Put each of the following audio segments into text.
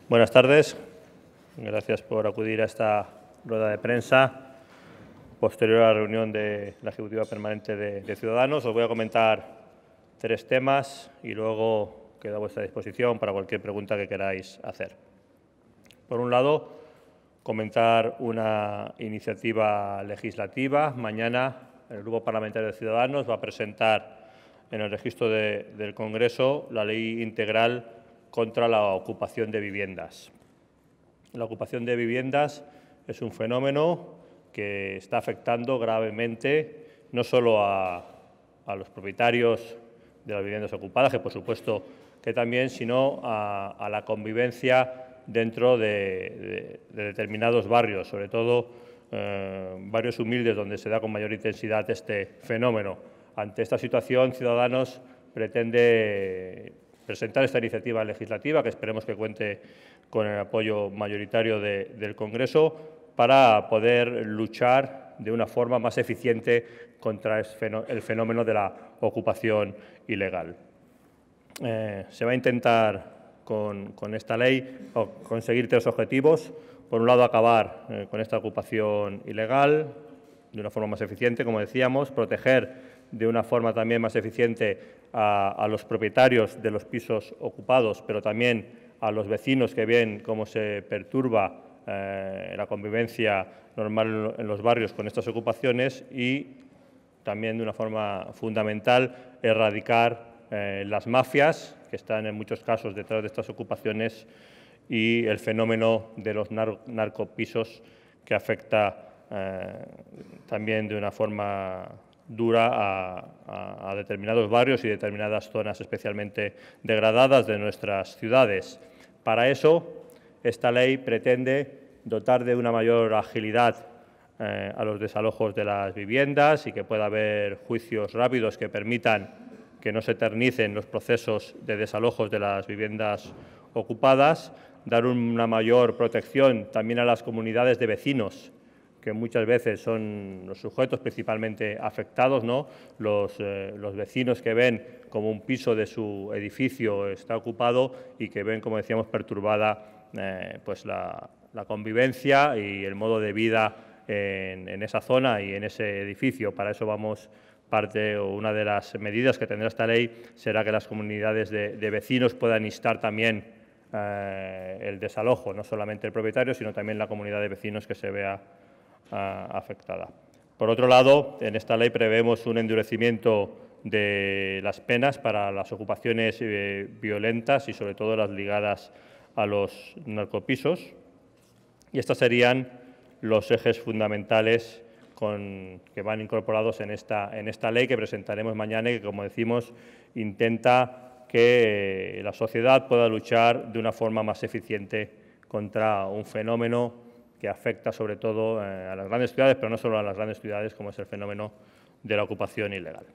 Buenas tardes. Gracias por acudir a esta rueda de prensa posterior a la reunión de la Ejecutiva Permanente de Ciudadanos. Os voy a comentar 3 temas y luego quedo a vuestra disposición para cualquier pregunta que queráis hacer. Por un lado, comentar una iniciativa legislativa. Mañana el Grupo Parlamentario de Ciudadanos va a presentar en el registro del Congreso la Ley Integral contra la ocupación de viviendas. La ocupación de viviendas es un fenómeno que está afectando gravemente no solo a los propietarios de las viviendas ocupadas, que por supuesto que también, sino a la convivencia dentro de determinados barrios, sobre todo barrios humildes donde se da con mayor intensidad este fenómeno. Ante esta situación, Ciudadanos pretende presentar esta iniciativa legislativa, que esperemos que cuente con el apoyo mayoritario del Congreso, para poder luchar de una forma más eficiente contra el fenómeno de la ocupación ilegal. Se va a intentar con esta ley conseguir 3 objetivos. Por un lado, acabar con esta ocupación ilegal de una forma más eficiente, como decíamos, proteger de una forma también más eficiente a los propietarios de los pisos ocupados, pero también a los vecinos que ven cómo se perturba la convivencia normal en los barrios con estas ocupaciones, y también de una forma fundamental erradicar las mafias que están en muchos casos detrás de estas ocupaciones y el fenómeno de los narcopisos, que afecta también de una forma dura a determinados barrios y determinadas zonas especialmente degradadas de nuestras ciudades. Para eso, esta ley pretende dotar de una mayor agilidad a los desalojos de las viviendas y que pueda haber juicios rápidos que permitan que no se eternicen los procesos de desalojos de las viviendas ocupadas, dar una mayor protección también a las comunidades de vecinos, que muchas veces son los sujetos principalmente afectados, ¿no? Los vecinos que ven como un piso de su edificio está ocupado y que ven, como decíamos, perturbada pues la convivencia y el modo de vida en esa zona y en ese edificio. Para eso una de las medidas que tendrá esta ley será que las comunidades de vecinos puedan instar también el desalojo, no solamente el propietario, sino también la comunidad de vecinos que se vea afectada. Por otro lado, en esta ley prevemos un endurecimiento de las penas para las ocupaciones violentas y sobre todo las ligadas a los narcopisos, y estos serían los ejes fundamentales que van incorporados en esta ley que presentaremos mañana y que, como decimos, intenta que la sociedad pueda luchar de una forma más eficiente contra un fenómeno que afecta sobre todo a las grandes ciudades, pero no solo a las grandes ciudades, como es el fenómeno de la ocupación ilegal.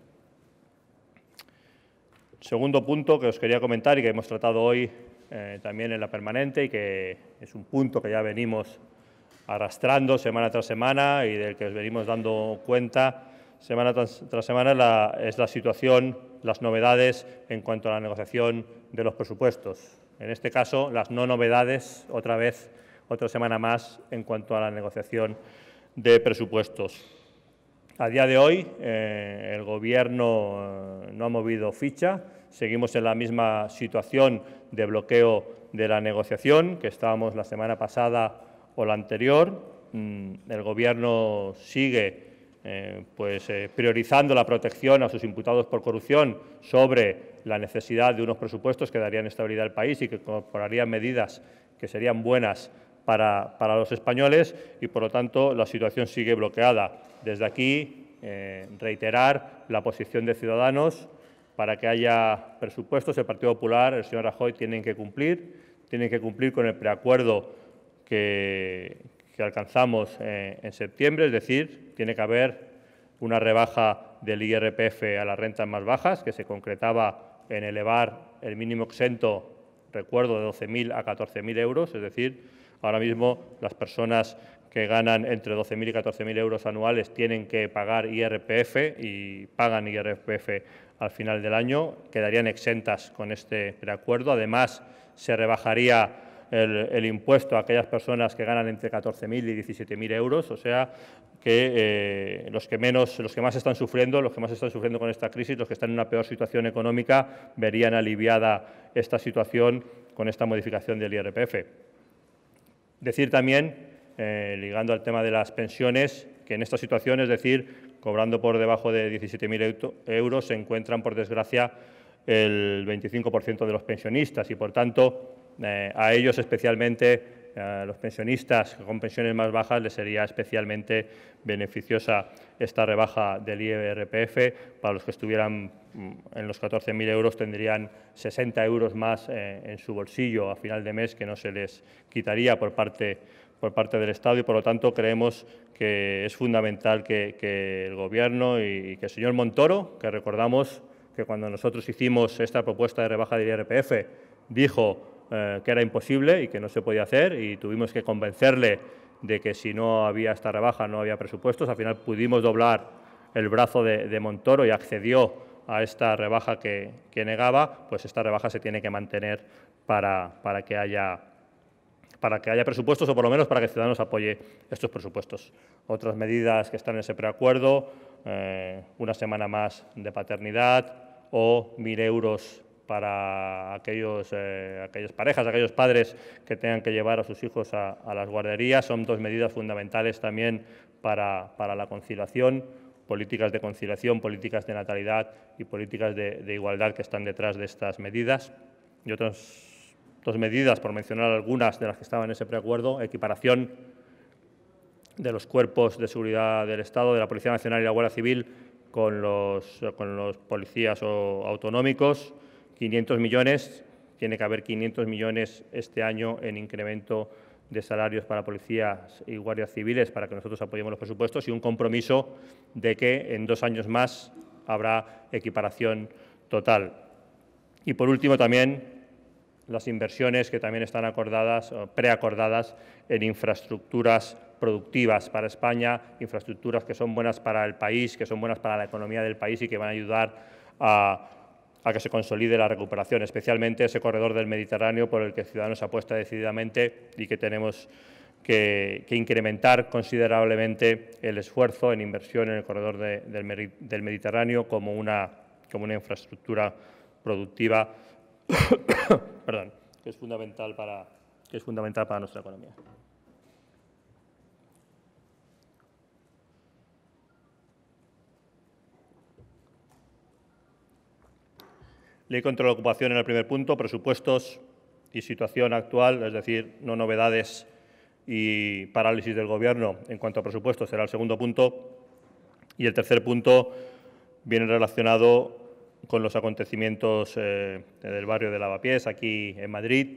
Segundo punto que os quería comentar y que hemos tratado hoy también en la permanente, y que es un punto que ya venimos arrastrando semana tras semana y del que os venimos dando cuenta semana tras semana, es la situación, las novedades en cuanto a la negociación de los presupuestos. En este caso, las no novedades, otra semana más, en cuanto a la negociación de presupuestos. A día de hoy, el Gobierno no ha movido ficha. Seguimos en la misma situación de bloqueo de la negociación que estábamos la semana pasada o la anterior. El Gobierno sigue priorizando la protección a sus imputados por corrupción sobre la necesidad de unos presupuestos que darían estabilidad al país y que incorporarían medidas que serían buenas para los españoles, y por lo tanto la situación sigue bloqueada. Desde aquí reiterar la posición de Ciudadanos para que haya presupuestos. El Partido Popular, el señor Rajoy, tienen que cumplir con el preacuerdo que alcanzamos en septiembre, es decir, tiene que haber una rebaja del IRPF a las rentas más bajas, que se concretaba en elevar el mínimo exento, recuerdo, de 12.000 a 14.000 euros, es decir, ahora mismo las personas que ganan entre 12.000 y 14.000 euros anuales tienen que pagar IRPF y pagan IRPF al final del año, quedarían exentas con este preacuerdo. Además, se rebajaría el impuesto a aquellas personas que ganan entre 14.000 y 17.000 euros, o sea que los que más están sufriendo con esta crisis, los que están en una peor situación económica, verían aliviada esta situación con esta modificación del IRPF. Decir también, ligando al tema de las pensiones, que en esta situación, es decir, cobrando por debajo de 17.000 euros, se encuentran, por desgracia, el 25% de los pensionistas y, por tanto, a ellos especialmente, a los pensionistas con pensiones más bajas, les sería especialmente beneficiosa esta rebaja del IRPF. Para los que estuvieran en los 14.000 euros tendrían 60 euros más en su bolsillo a final de mes, que no se les quitaría por parte del Estado, y por lo tanto creemos que es fundamental que el Gobierno y que el señor Montoro, que recordamos que cuando nosotros hicimos esta propuesta de rebaja del IRPF dijo que era imposible y que no se podía hacer, y tuvimos que convencerle de que si no había esta rebaja no había presupuestos. Al final pudimos doblar el brazo de Montoro y accedió a esta rebaja que negaba. Pues esta rebaja se tiene que mantener para que haya presupuestos, o por lo menos para que Ciudadanos apoye estos presupuestos. Otras medidas que están en ese preacuerdo, una semana más de paternidad o 1.000 euros para aquellas parejas, aquellos padres que tengan que llevar a sus hijos a las guarderías. Son dos medidas fundamentales también para la conciliación, políticas de conciliación, políticas de natalidad y políticas de igualdad que están detrás de estas medidas. Y otras dos medidas, por mencionar algunas de las que estaban en ese preacuerdo: equiparación de los cuerpos de seguridad del Estado, de la Policía Nacional y la Guardia Civil, con los policías autonómicos. 500 millones, tiene que haber 500 millones este año en incremento de salarios para policías y guardias civiles para que nosotros apoyemos los presupuestos, y un compromiso de que en 2 años más habrá equiparación total. Y por último también las inversiones que también están acordadas o preacordadas en infraestructuras productivas para España, infraestructuras que son buenas para el país, que son buenas para la economía del país y que van a ayudar a que se consolide la recuperación, especialmente ese corredor del Mediterráneo por el que Ciudadanos apuesta decididamente y que tenemos que incrementar considerablemente el esfuerzo en inversión en el corredor del Mediterráneo como una infraestructura productiva perdón, que es fundamental para nuestra economía. Ley contra la ocupación en el primer punto, presupuestos y situación actual, es decir, no novedades y parálisis del Gobierno en cuanto a presupuestos, será el segundo punto. Y el tercer punto viene relacionado con los acontecimientos del barrio de Lavapiés, aquí en Madrid.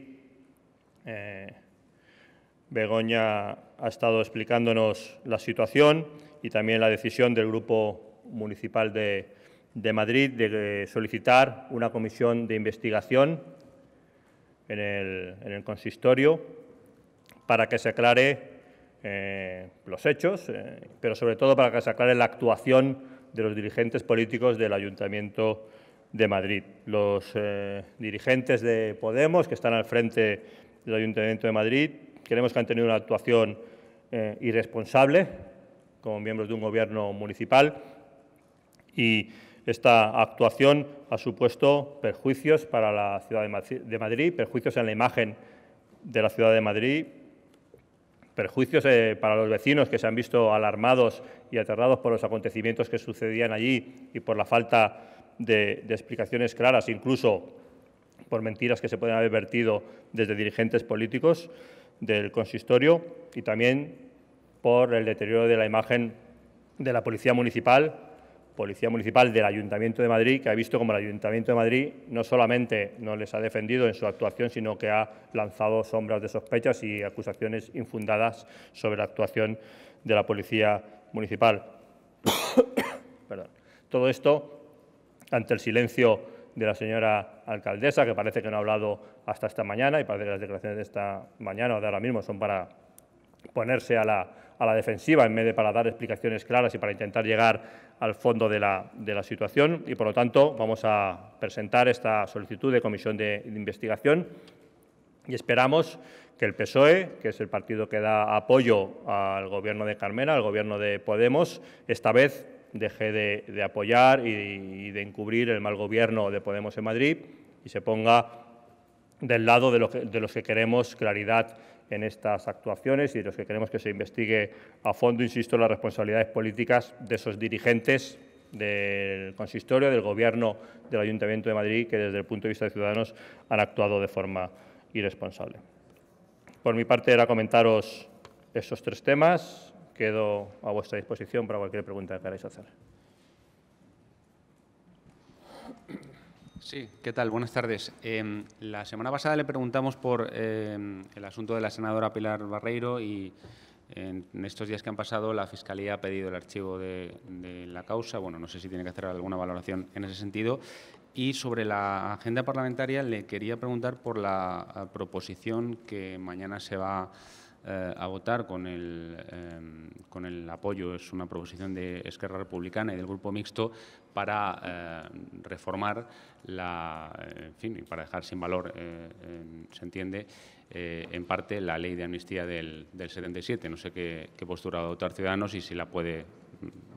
Begoña ha estado explicándonos la situación y también la decisión del Grupo Municipal de Madrid de solicitar una comisión de investigación en el consistorio para que se aclare los hechos, pero sobre todo para que se aclare la actuación de los dirigentes políticos del Ayuntamiento de Madrid. Los dirigentes de Podemos, que están al frente del Ayuntamiento de Madrid, creemos que han tenido una actuación irresponsable como miembros de un gobierno municipal, y esta actuación ha supuesto perjuicios para la ciudad de Madrid, perjuicios en la imagen de la ciudad de Madrid, perjuicios para los vecinos que se han visto alarmados y aterrados por los acontecimientos que sucedían allí y por la falta de explicaciones claras, incluso por mentiras que se pueden haber vertido desde dirigentes políticos del consistorio, y también por el deterioro de la imagen de la Policía Municipal del Ayuntamiento de Madrid, que ha visto como el Ayuntamiento de Madrid no solamente no les ha defendido en su actuación, sino que ha lanzado sombras de sospechas y acusaciones infundadas sobre la actuación de la Policía Municipal. Perdón. Todo esto ante el silencio de la señora alcaldesa, que parece que no ha hablado hasta esta mañana, y parece que las declaraciones de esta mañana o de ahora mismo son para ponerse a la defensiva en vez de para dar explicaciones claras y para intentar llegar al fondo de la situación. Y, por lo tanto, vamos a presentar esta solicitud de comisión de investigación Y esperamos que el PSOE, que es el partido que da apoyo al Gobierno de Carmena, al Gobierno de Podemos, esta vez deje de apoyar y de encubrir el mal gobierno de Podemos en Madrid y se ponga del lado de los que queremos claridad en estas actuaciones y de los que queremos que se investigue a fondo, insisto, las responsabilidades políticas de esos dirigentes del consistorio, del Gobierno del Ayuntamiento de Madrid, que desde el punto de vista de Ciudadanos han actuado de forma irresponsable. Por mi parte era comentaros esos 3 temas. Quedo a vuestra disposición para cualquier pregunta que queráis hacer. Sí, ¿qué tal? Buenas tardes. La semana pasada le preguntamos por el asunto de la senadora Pilar Barreiro y en estos días que han pasado la Fiscalía ha pedido el archivo de la causa. Bueno, no sé si tiene que hacer alguna valoración en ese sentido. Y sobre la agenda parlamentaria le quería preguntar por la proposición que mañana se va a votar con el apoyo, es una proposición de Esquerra Republicana y del Grupo Mixto para reformar en fin, para dejar sin valor, se entiende, en parte la ley de amnistía del 77. No sé qué postura va a adoptar Ciudadanos y si la puede,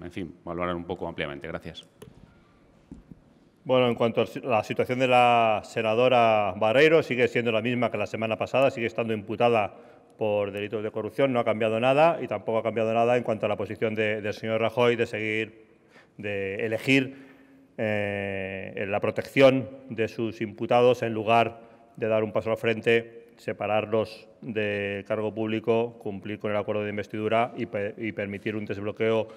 en fin, valorar un poco ampliamente. Gracias. Bueno, en cuanto a la situación de la senadora Barreiro, sigue siendo la misma que la semana pasada, sigue estando imputada por delitos de corrupción, no ha cambiado nada y tampoco ha cambiado nada en cuanto a la posición del señor Rajoy de elegir la protección de sus imputados en lugar de dar un paso al frente, separarlos del cargo público, cumplir con el acuerdo de investidura y permitir un desbloqueo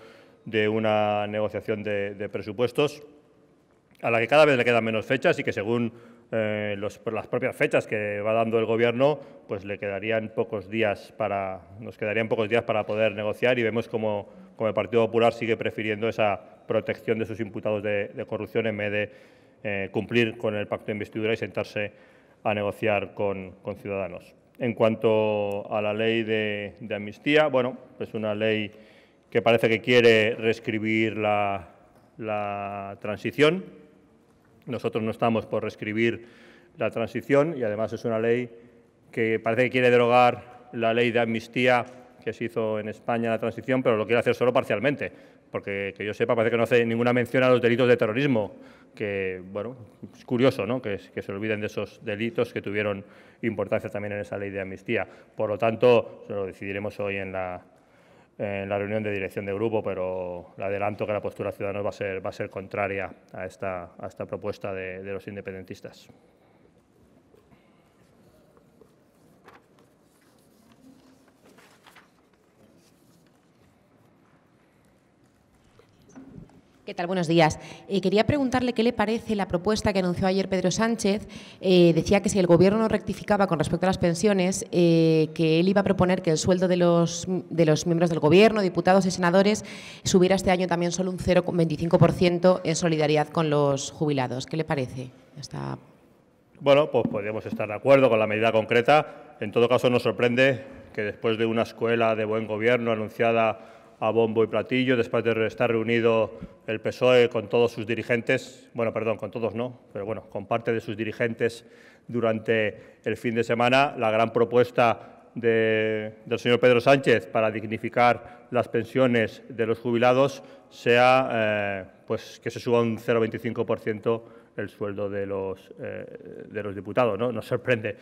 de una negociación de presupuestos a la que cada vez le quedan menos fechas y que según las propias fechas que va dando el Gobierno, pues nos quedarían pocos días para poder negociar y vemos como el Partido Popular sigue prefiriendo esa protección de sus imputados de corrupción en vez de cumplir con el pacto de investidura y sentarse a negociar con Ciudadanos. En cuanto a la ley de amnistía, bueno, es una ley que parece que quiere reescribir la transición. Nosotros no estamos por reescribir la transición y, además, es una ley que parece que quiere derogar la ley de amnistía que se hizo en España en la transición, pero lo quiere hacer solo parcialmente, porque, que yo sepa, parece que no hace ninguna mención a los delitos de terrorismo, que, bueno, es curioso, ¿no?, que se olviden de esos delitos que tuvieron importancia también en esa ley de amnistía. Por lo tanto, lo decidiremos hoy en la reunión de dirección de grupo, pero le adelanto que la postura de Ciudadanos va a ser contraria a esta propuesta de los independentistas. ¿Qué tal? Buenos días. Quería preguntarle qué le parece la propuesta que anunció ayer Pedro Sánchez. Decía que si el Gobierno no rectificaba con respecto a las pensiones, que él iba a proponer que el sueldo de los miembros del Gobierno, diputados y senadores, subiera este año también solo un 0,25% en solidaridad con los jubilados. ¿Qué le parece? Bueno, pues podríamos estar de acuerdo con la medida concreta. En todo caso, nos sorprende que después de una escuela de buen gobierno anunciada a bombo y platillo, después de estar reunido el PSOE con todos sus dirigentes, bueno, perdón, con todos no, pero bueno, con parte de sus dirigentes durante el fin de semana, la gran propuesta del señor Pedro Sánchez para dignificar las pensiones de los jubilados sea pues que se suba un 0,25% el sueldo de los diputados, ¿no? Nos sorprende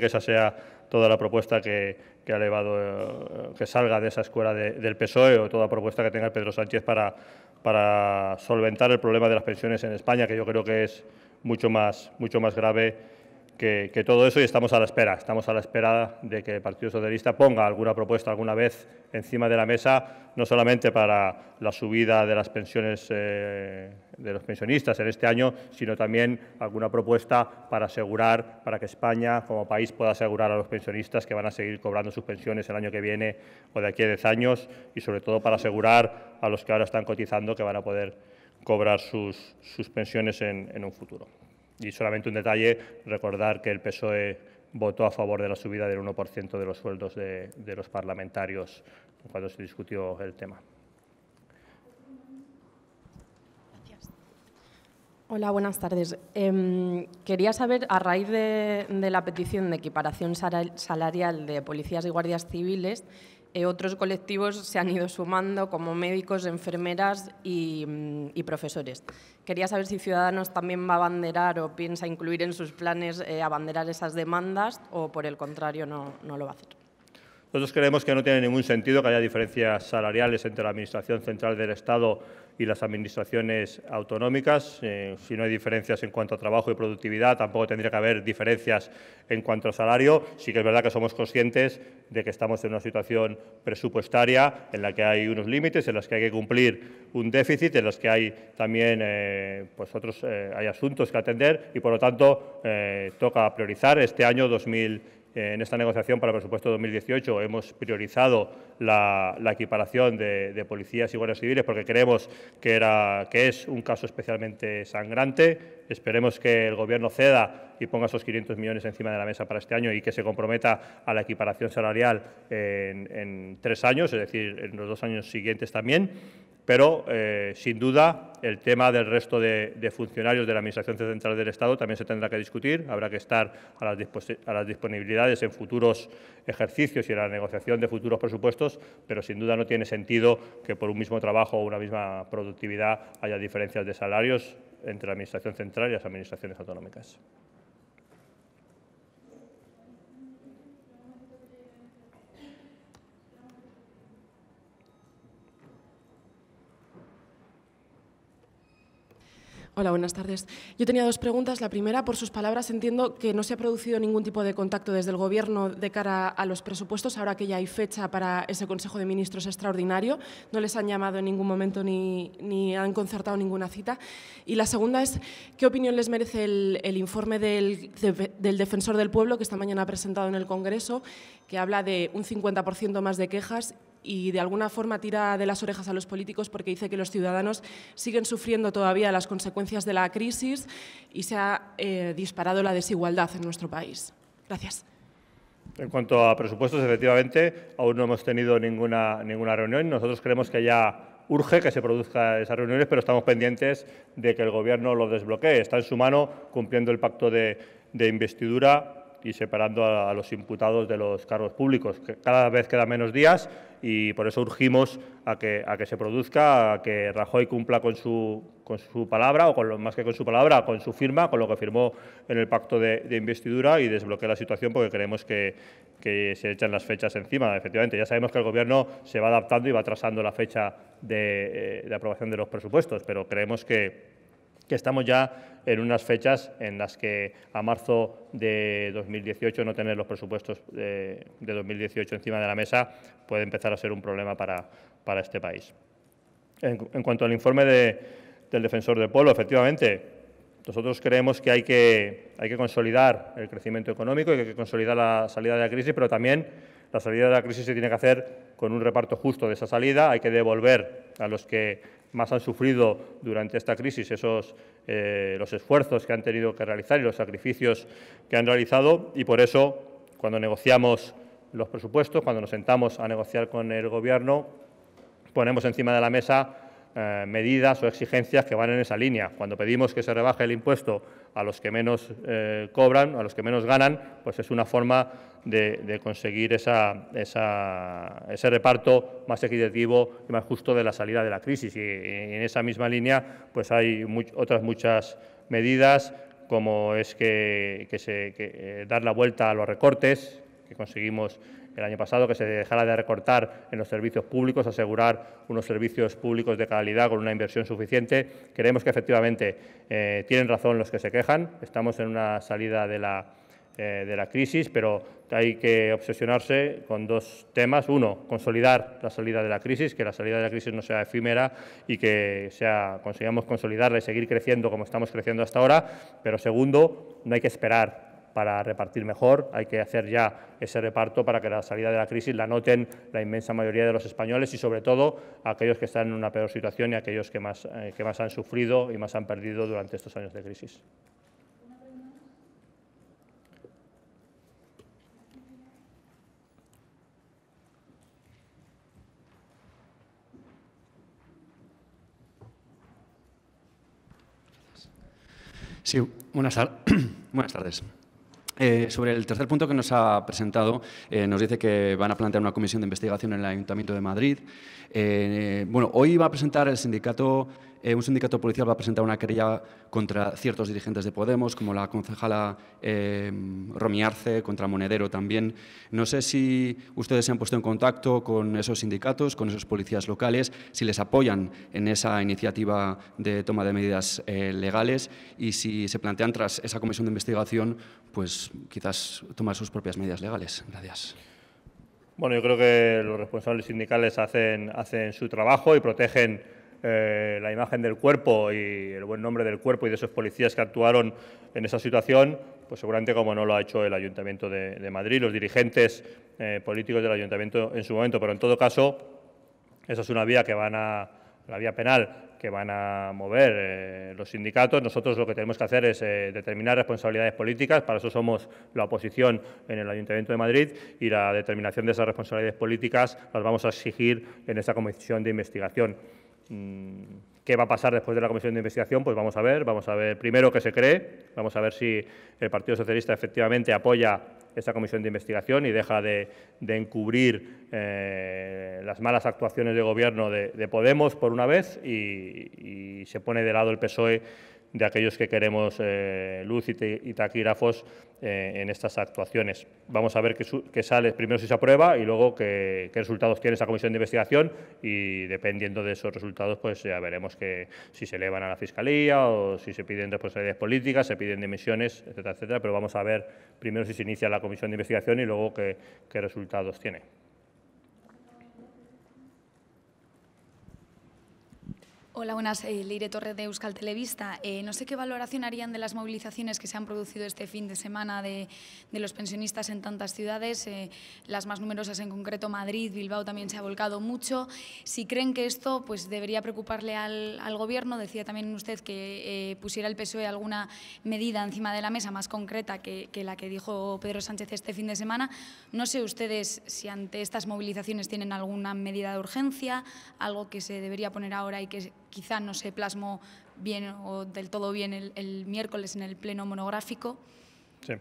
que esa sea toda la propuesta que ha elevado, que salga de esa escuela del PSOE, o toda propuesta que tenga Pedro Sánchez para solventar el problema de las pensiones en España, que yo creo que es mucho más grave que todo eso, y estamos a la espera de que el Partido Socialista ponga alguna propuesta alguna vez encima de la mesa, no solamente para la subida de las pensiones de los pensionistas en este año, sino también alguna propuesta para que España como país pueda asegurar a los pensionistas que van a seguir cobrando sus pensiones el año que viene o de aquí a 10 años, y sobre todo para asegurar a los que ahora están cotizando que van a poder cobrar sus pensiones en un futuro. Y solamente un detalle, recordar que el PSOE votó a favor de la subida del 1% de los sueldos de los parlamentarios cuando se discutió el tema. Hola, buenas tardes. Quería saber, a raíz de la petición de equiparación salarial de policías y guardias civiles, otros colectivos se han ido sumando, como médicos, enfermeras y profesores. Quería saber si Ciudadanos también va a abanderar o piensa incluir en sus planes abanderar esas demandas o, por el contrario, no lo va a hacer. Nosotros creemos que no tiene ningún sentido que haya diferencias salariales entre la Administración Central del Estado y las administraciones autonómicas. Si no hay diferencias en cuanto a trabajo y productividad, tampoco tendría que haber diferencias en cuanto a salario. Sí que es verdad que somos conscientes de que estamos en una situación presupuestaria en la que hay unos límites, en los que hay que cumplir un déficit, en los que hay también hay asuntos que atender y, por lo tanto, toca priorizar. Este año 2000. En esta negociación para el presupuesto de 2018 hemos priorizado la equiparación de policías y guardias civiles porque creemos que es un caso especialmente sangrante. Esperemos que el Gobierno ceda y ponga esos 500 millones encima de la mesa para este año y que se comprometa a la equiparación salarial en 3 años, es decir, en los 2 años siguientes también. Pero, sin duda, el tema del resto de funcionarios de la Administración Central del Estado también se tendrá que discutir. Habrá que estar a las disponibilidades en futuros ejercicios y en la negociación de futuros presupuestos, pero sin duda no tiene sentido que por un mismo trabajo o una misma productividad haya diferencias de salarios entre la Administración Central y las administraciones autonómicas. Hola, buenas tardes. Yo tenía 2 preguntas. La primera, por sus palabras, entiendo que no se ha producido ningún tipo de contacto desde el Gobierno de cara a los presupuestos, ahora que ya hay fecha para ese Consejo de Ministros extraordinario. No les han llamado en ningún momento ni han concertado ninguna cita. Y la segunda es, ¿qué opinión les merece el informe del Defensor del Pueblo que esta mañana ha presentado en el Congreso, que habla de un 50% más de quejas y de alguna forma tira de las orejas a los políticos porque dice que los ciudadanos siguen sufriendo todavía las consecuencias de la crisis y se ha disparado la desigualdad en nuestro país? Gracias. En cuanto a presupuestos, efectivamente, aún no hemos tenido ninguna reunión. Nosotros creemos que ya urge que se produzcan esas reuniones, pero estamos pendientes de que el Gobierno lo desbloquee. Está en su mano, cumpliendo el pacto de investidura y separando a los imputados de los cargos públicos. Cada vez quedan menos días y por eso urgimos a que se produzca, a que Rajoy cumpla con su palabra, o más que con su palabra, con su firma, con lo que firmó en el pacto de investidura, y desbloquee la situación, porque creemos que se echan las fechas encima. Efectivamente, ya sabemos que el Gobierno se va adaptando y va atrasando la fecha de aprobación de los presupuestos, pero creemos que estamos ya en unas fechas en las que a marzo de 2018 no tener los presupuestos de 2018 encima de la mesa puede empezar a ser un problema para este país. En cuanto al informe del Defensor del Pueblo, efectivamente, nosotros creemos que hay que consolidar el crecimiento económico y que hay que consolidar la salida de la crisis, pero también la salida de la crisis se tiene que hacer con un reparto justo de esa salida. Hay que devolver a los que más han sufrido durante esta crisis los esfuerzos que han tenido que realizar y los sacrificios que han realizado, y por eso, cuando negociamos los presupuestos, cuando nos sentamos a negociar con el Gobierno, ponemos encima de la mesa medidas o exigencias que van en esa línea. Cuando pedimos que se rebaje el impuesto a los que menos cobran, a los que menos ganan, pues es una forma de conseguir ese reparto más equitativo y más justo de la salida de la crisis. Y en esa misma línea pues hay otras muchas medidas, como es dar la vuelta a los recortes que conseguimos el año pasado, que se dejara de recortar en los servicios públicos, asegurar unos servicios públicos de calidad con una inversión suficiente. Creemos que efectivamente tienen razón los que se quejan. Estamos en una salida de la crisis, pero hay que obsesionarse con 2 temas. Uno, consolidar la salida de la crisis, que la salida de la crisis no sea efímera y que consigamos consolidarla y seguir creciendo como estamos creciendo hasta ahora. Pero segundo, no hay que esperar para repartir mejor, hay que hacer ya ese reparto para que la salida de la crisis la noten la inmensa mayoría de los españoles y, sobre todo, aquellos que están en una peor situación y aquellos que más han sufrido y más han perdido durante estos años de crisis. Sí, buenas tardes. Sobre el tercer punto que nos ha presentado, nos dice que van a plantear una comisión de investigación en el Ayuntamiento de Madrid. Bueno, hoy va a presentar el sindicato, un sindicato policial va a presentar una querella contra ciertos dirigentes de Podemos, como la concejala Romi Arce, contra Monedero también. No sé si ustedes se han puesto en contacto con esos sindicatos, con esos policías locales, si les apoyan en esa iniciativa de toma de medidas legales y si se plantean tras esa comisión de investigación, pues quizás tomar sus propias medidas legales. Gracias. Bueno, yo creo que los responsables sindicales hacen su trabajo y protegen la imagen del cuerpo y el buen nombre del cuerpo y de esos policías que actuaron en esa situación, pues seguramente como no lo ha hecho el Ayuntamiento de Madrid, los dirigentes políticos del Ayuntamiento en su momento. Pero en todo caso, esa es una vía la vía penal que van a mover los sindicatos. Nosotros lo que tenemos que hacer es determinar responsabilidades políticas, para eso somos la oposición en el Ayuntamiento de Madrid, y la determinación de esas responsabilidades políticas las vamos a exigir en esta comisión de investigación. ¿Qué va a pasar después de la comisión de investigación? Pues vamos a ver primero qué se cree, vamos a ver si el Partido Socialista efectivamente apoya esta comisión de investigación y deja de encubrir las malas actuaciones de gobierno de Podemos por una vez y se pone de lado el PSOE de aquellos que queremos luz y taquígrafos en estas actuaciones. Vamos a ver qué sale primero, si se aprueba, y luego qué resultados tiene esa comisión de investigación, y dependiendo de esos resultados pues ya veremos si se elevan a la Fiscalía o si se piden responsabilidades políticas, se piden dimisiones, etcétera, etcétera. Pero vamos a ver primero si se inicia la comisión de investigación y luego qué resultados tiene. Hola, buenas. Leire Torres de Euskal Telebista. No sé qué valoración harían de las movilizaciones que se han producido este fin de semana de los pensionistas en tantas ciudades, las más numerosas en concreto Madrid, Bilbao también se ha volcado mucho. Si creen que esto pues, debería preocuparle al Gobierno, decía también usted que pusiera el PSOE alguna medida encima de la mesa más concreta que la que dijo Pedro Sánchez este fin de semana. No sé ustedes si ante estas movilizaciones tienen alguna medida de urgencia, algo que se debería poner ahora y que quizá no se plasmó bien o del todo bien el miércoles en el pleno monográfico. Sí.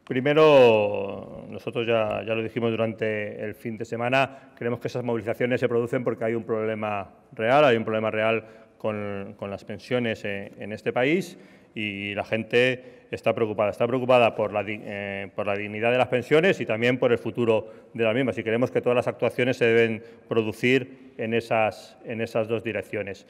Primero, nosotros ya lo dijimos durante el fin de semana, creemos que esas movilizaciones se producen porque hay un problema real, con las pensiones en este país, y la gente está preocupada por la dignidad de las pensiones y también por el futuro de las mismas, y creemos que todas las actuaciones se deben producir en esas dos direcciones.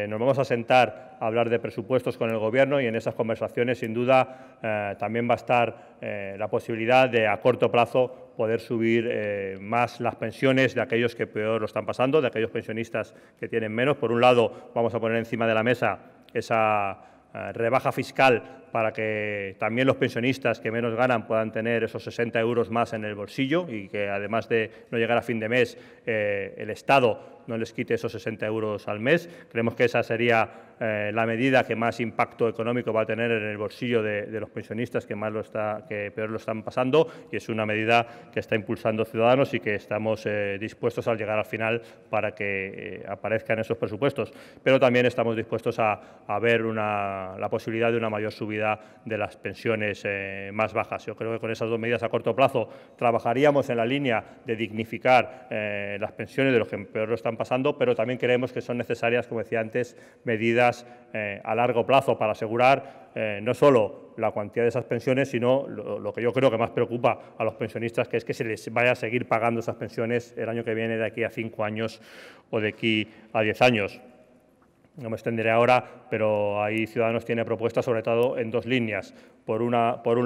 Nos vamos a sentar a hablar de presupuestos con el Gobierno, y en esas conversaciones sin duda también va a estar la posibilidad de a corto plazo poder subir más las pensiones de aquellos que peor lo están pasando, de aquellos pensionistas que tienen menos. Por un lado, vamos a poner encima de la mesa esa rebaja fiscal para que también los pensionistas que menos ganan puedan tener esos 60 euros más en el bolsillo, y que además de no llegar a fin de mes, el Estado no les quite esos 60 euros al mes. Creemos que esa sería la medida que más impacto económico va a tener en el bolsillo de los pensionistas que peor lo están pasando, y es una medida que está impulsando Ciudadanos y que estamos dispuestos al llegar al final para que aparezcan esos presupuestos. Pero también estamos dispuestos a ver la posibilidad de una mayor subida de las pensiones más bajas. Yo creo que con esas dos medidas a corto plazo trabajaríamos en la línea de dignificar las pensiones de los que peor lo están pasando, pero también creemos que son necesarias, como decía antes, medidas a largo plazo para asegurar no solo la cuantía de esas pensiones, sino lo que yo creo que más preocupa a los pensionistas, que es que se les vaya a seguir pagando esas pensiones el año que viene, de aquí a 5 años o de aquí a 10 años. No me extenderé ahora, pero ahí Ciudadanos tiene propuestas sobre todo en dos líneas. Por un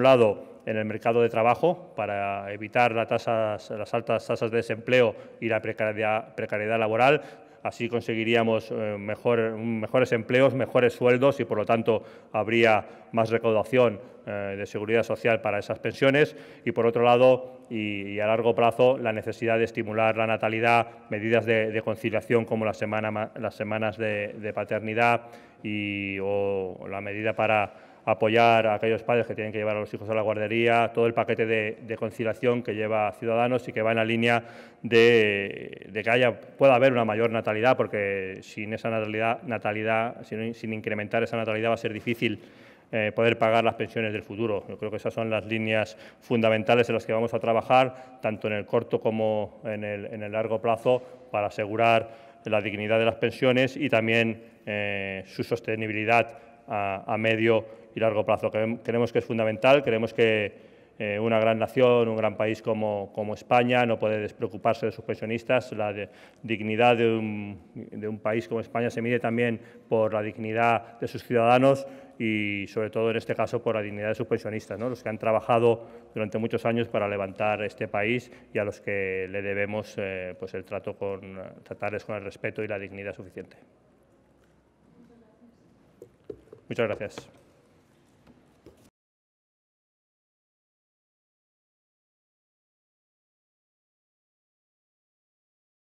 lado, en el mercado de trabajo, para evitar las altas tasas de desempleo y la precariedad laboral. Así conseguiríamos mejores empleos, mejores sueldos, y por lo tanto habría más recaudación de seguridad social para esas pensiones. Y por otro lado, y a largo plazo, la necesidad de estimular la natalidad, medidas de conciliación como las semanas de paternidad o la medida para apoyar a aquellos padres que tienen que llevar a los hijos a la guardería, todo el paquete de conciliación que lleva Ciudadanos y que va en la línea de que pueda haber una mayor natalidad, porque sin esa natalidad, sin incrementar esa natalidad va a ser difícil poder pagar las pensiones del futuro. Yo creo que esas son las líneas fundamentales en las que vamos a trabajar, tanto en el corto como en el largo plazo, para asegurar la dignidad de las pensiones y también su sostenibilidad a medio y largo plazo. Creemos que es fundamental, creemos que una gran nación, un gran país como España no puede despreocuparse de sus pensionistas. La dignidad de un país como España se mide también por la dignidad de sus ciudadanos y, sobre todo en este caso, por la dignidad de sus pensionistas, ¿no? Los que han trabajado durante muchos años para levantar este país y a los que le debemos pues el tratarles con el respeto y la dignidad suficiente. Muchas gracias.